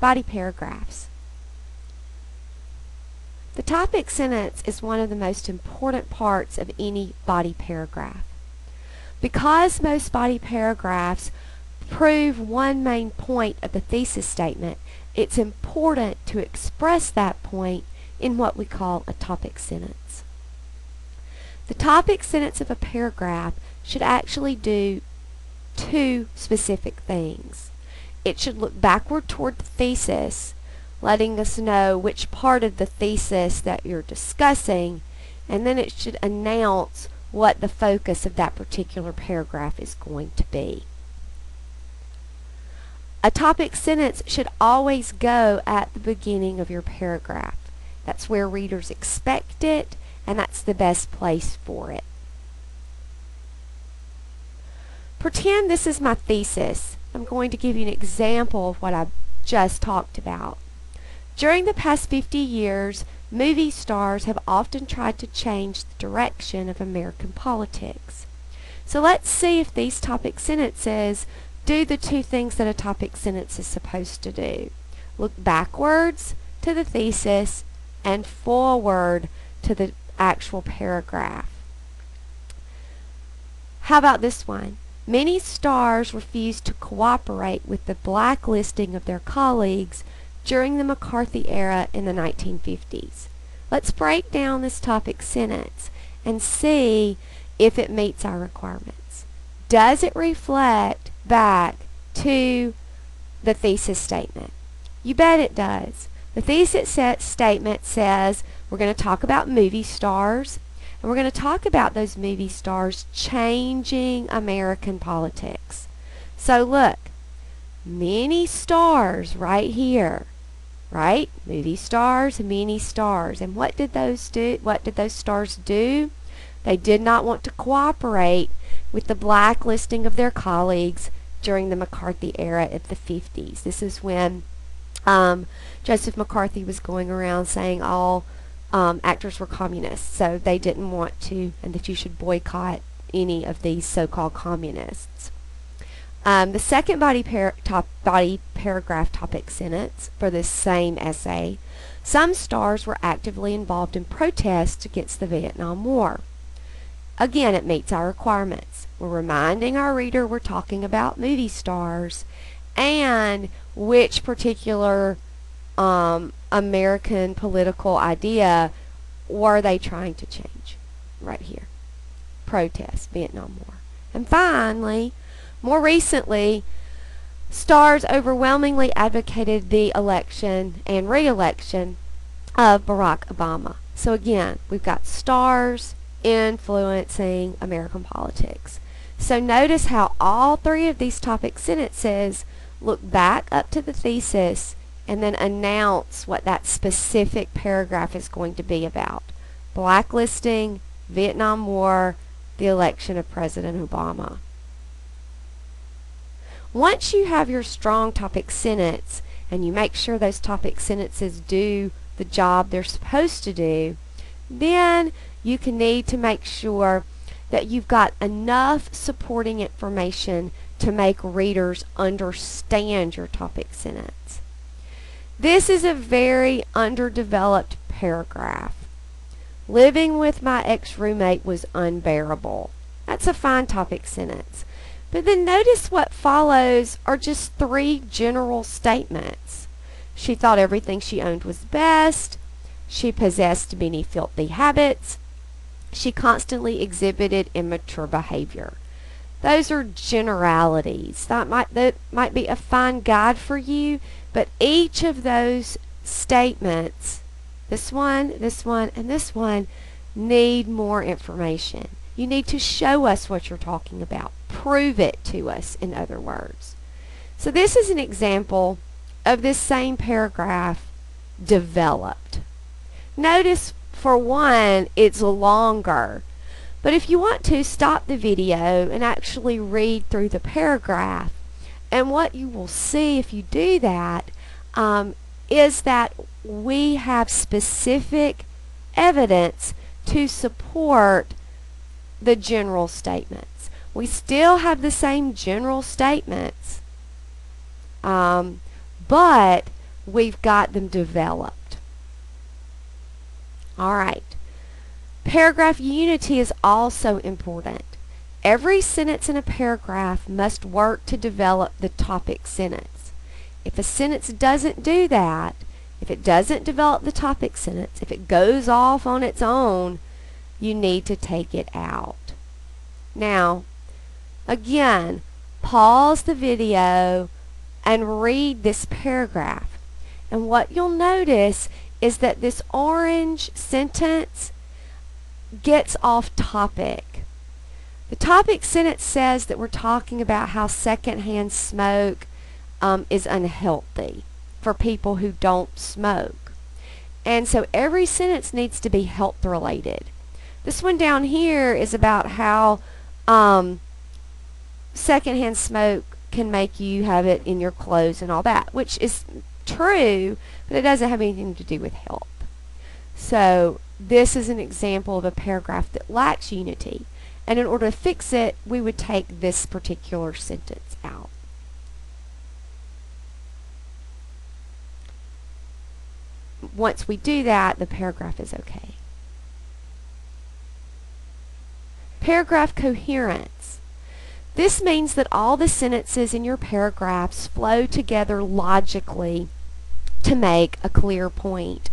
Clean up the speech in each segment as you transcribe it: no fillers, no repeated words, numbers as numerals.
body paragraphs. The topic sentence is one of the most important parts of any body paragraph. Because most body paragraphs prove one main point of the thesis statement, it's important to express that point in what we call a topic sentence. The topic sentence of a paragraph should actually do two specific things. It should look backward toward the thesis, letting us know which part of the thesis that you're discussing, and then it should announce what the focus of that particular paragraph is going to be. A topic sentence should always go at the beginning of your paragraph. That's where readers expect it, and that's the best place for it. Pretend this is my thesis. I'm going to give you an example of what I just talked about. During the past 50 years, movie stars have often tried to change the direction of American politics. So let's see if these topic sentences do the two things that a topic sentence is supposed to do. Look backwards to the thesis and forward to the actual paragraph. How about this one? Many stars refused to cooperate with the blacklisting of their colleagues during the McCarthy era in the 1950s. Let's break down this topic sentence and see if it meets our requirements. Does it reflect back to the thesis statement? You bet it does. The thesis statement says we're going to talk about movie stars, and we're going to talk about those movie stars changing American politics. So look, many stars right here, right? Movie stars, many stars. And what did those do? What did those stars do? They did not want to cooperate with the blacklisting of their colleagues during the McCarthy era of the 50s. This is when Joseph McCarthy was going around saying all actors were communists, so they didn't want to, and that you should boycott any of these so-called communists. The second body paragraph topic sentence for this same essay: some stars were actively involved in protests against the Vietnam War. Again, it meets our requirements. We're reminding our reader we're talking about movie stars and which particular American political idea were they trying to change. Right here. Protest, Vietnam War. And finally, more recently, stars overwhelmingly advocated the election and re-election of Barack Obama. So again, we've got stars influencing American politics. So notice how all three of these topic sentences look back up to the thesis and then announce what that specific paragraph is going to be about. Blacklisting, Vietnam War, the election of President Obama. Once you have your strong topic sentence and you make sure those topic sentences do the job they're supposed to do, then you can need to make sure that you've got enough supporting information to make readers understand your topic sentence. This is a very underdeveloped paragraph. Living with my ex-roommate was unbearable. That's a fine topic sentence. But then notice what follows are just three general statements. She thought everything she owned was best. She possessed many filthy habits. She constantly exhibited immature behavior. Those are generalities. That might be a fine guide for you, but each of those statements, this one, and this one, need more information. You need to show us what you're talking about. Prove it to us, in other words. So this is an example of this same paragraph developed. Notice, for one, it's longer. But if you want to, stop the video and actually read through the paragraph. And what you will see if you do that is that we have specific evidence to support the general statements. We still have the same general statements, but we've got them developed. Alright. Paragraph unity is also important. Every sentence in a paragraph must work to develop the topic sentence. If a sentence doesn't do that, if it doesn't develop the topic sentence, if it goes off on its own, you need to take it out. Now, again, pause the video and read this paragraph. And what you'll notice is that this orange sentence gets off topic. The topic sentence says that we're talking about how secondhand smoke is unhealthy for people who don't smoke. And so every sentence needs to be health related. This one down here is about how secondhand smoke can make you have it in your clothes and all that, which is true, but it doesn't have anything to do with health. So this is an example of a paragraph that lacks unity. And in order to fix it, we would take this particular sentence out. Once we do that, the paragraph is okay. Paragraph coherence. This means that all the sentences in your paragraphs flow together logically to make a clear point.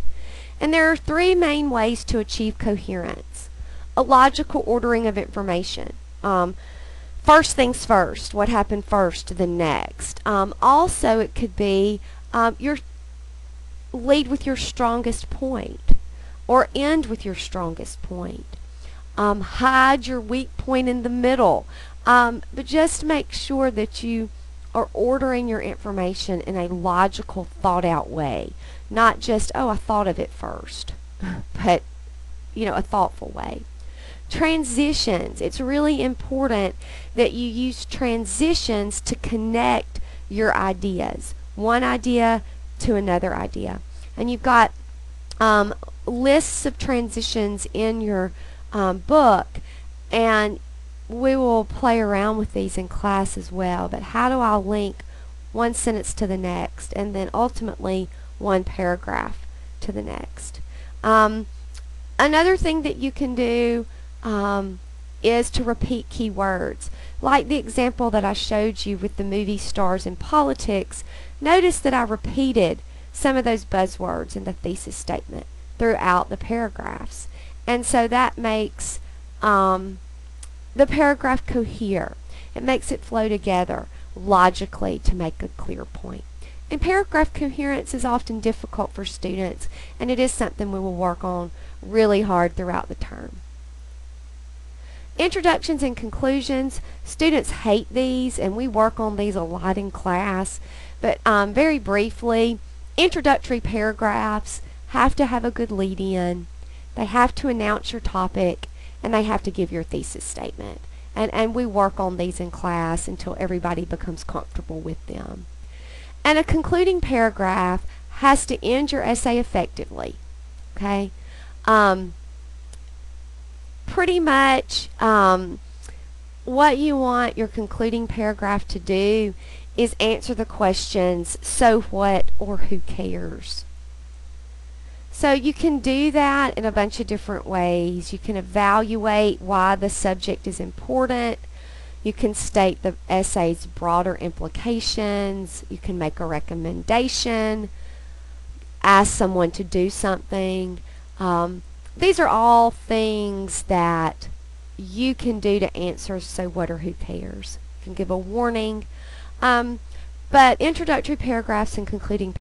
And there are three main ways to achieve coherence. A logical ordering of information. First things first. What happened first, then next. Also, it could be your lead with your strongest point, or end with your strongest point. Hide your weak point in the middle. But just make sure that you are ordering your information in a logical, thought-out way. Not just, oh, I thought of it first, but, a thoughtful way. Transitions. It's really important that you use transitions to connect your ideas. One idea to another idea. And you've got lists of transitions in your book, and we will play around with these in class as well. But how do I link one sentence to the next, and then ultimately one paragraph to the next? Another thing that you can do is to repeat keywords. Like the example that I showed you with the movie stars in politics, notice that I repeated some of those buzzwords in the thesis statement throughout the paragraphs. And so that makes the paragraph cohere. It makes it flow together logically to make a clear point. And paragraph coherence is often difficult for students, and it is something we will work on really hard throughout the term. Introductions and conclusions. Students hate these, and we work on these a lot in class. But very briefly, introductory paragraphs have to have a good lead-in. They have to announce your topic, and they have to give your thesis statement. And we work on these in class until everybody becomes comfortable with them. And a concluding paragraph has to end your essay effectively. Okay? Pretty much what you want your concluding paragraph to do is answer the questions, so what or who cares? So you can do that in a bunch of different ways. You can evaluate why the subject is important. You can state the essay's broader implications. You can make a recommendation. Ask someone to do something. These are all things that you can do to answer so what or who cares. You can give a warning. But introductory paragraphs and concluding